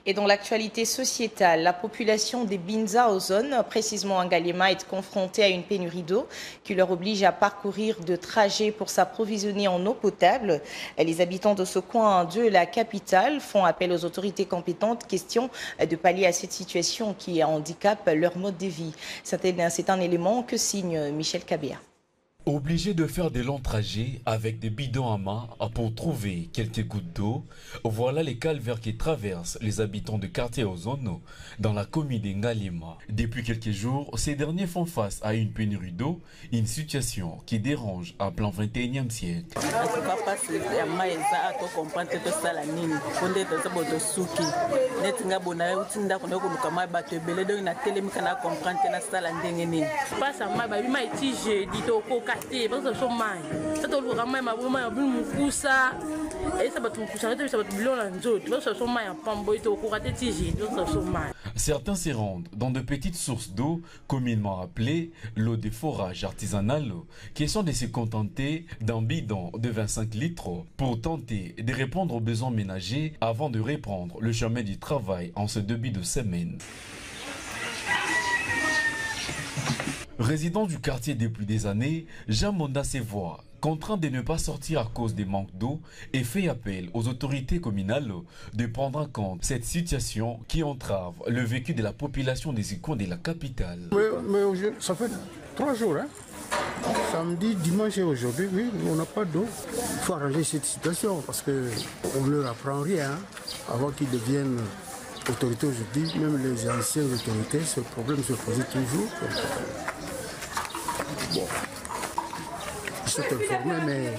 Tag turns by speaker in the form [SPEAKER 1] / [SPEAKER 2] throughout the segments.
[SPEAKER 1] Et dans l'actualité sociétale, la population des Binza aux zones, précisément en Galema, est confrontée à une pénurie d'eau qui leur oblige à parcourir de trajets pour s'approvisionner en eau potable. Les habitants de ce coin de la capitale font appel aux autorités compétentes, question de pallier à cette situation qui handicape leur mode de vie. C'est un élément que signe Michel Kabea.
[SPEAKER 2] Obligés de faire des longs trajets avec des bidons à main pour trouver quelques gouttes d'eau, voilà les calvaires qui traversent les habitants de quartier Ozono dans la commune de Ngalema. Depuis quelques jours, ces derniers font face à une pénurie d'eau, une situation qui dérange à plein 21e siècle. Certains se rendent dans de petites sources d'eau, communément appelées l'eau de forage artisanale, qui sont de se contenter d'un bidon de 25 litres pour tenter de répondre aux besoins ménagers avant de reprendre le chemin du travail en ce début de semaine. Résident du quartier depuis des années, Jean Monda se voit contraint de ne pas sortir à cause des manques d'eau et fait appel aux autorités communales de prendre en compte cette situation qui entrave le vécu de la population des coins de la capitale.
[SPEAKER 3] Mais ça fait 3 jours, hein? Samedi, dimanche et aujourd'hui, oui, on n'a pas d'eau. Il faut arranger cette situation parce qu'on ne leur apprend rien avant qu'ils deviennent autorités aujourd'hui. Même les anciennes autorités, ce problème se posait toujours. Bon, ils sont informés, mais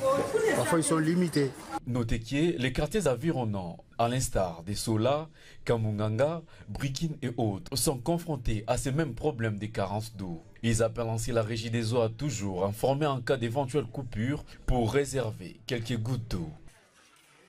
[SPEAKER 3] parfois ils sont limités.
[SPEAKER 2] Notez que les quartiers environnants, à l'instar des Sola, Kamunganga, Brikine et autres, sont confrontés à ces mêmes problèmes de carence d'eau. Ils appellent ainsi la régie des eaux à toujours informer en cas d'éventuelle coupure pour réserver quelques gouttes d'eau.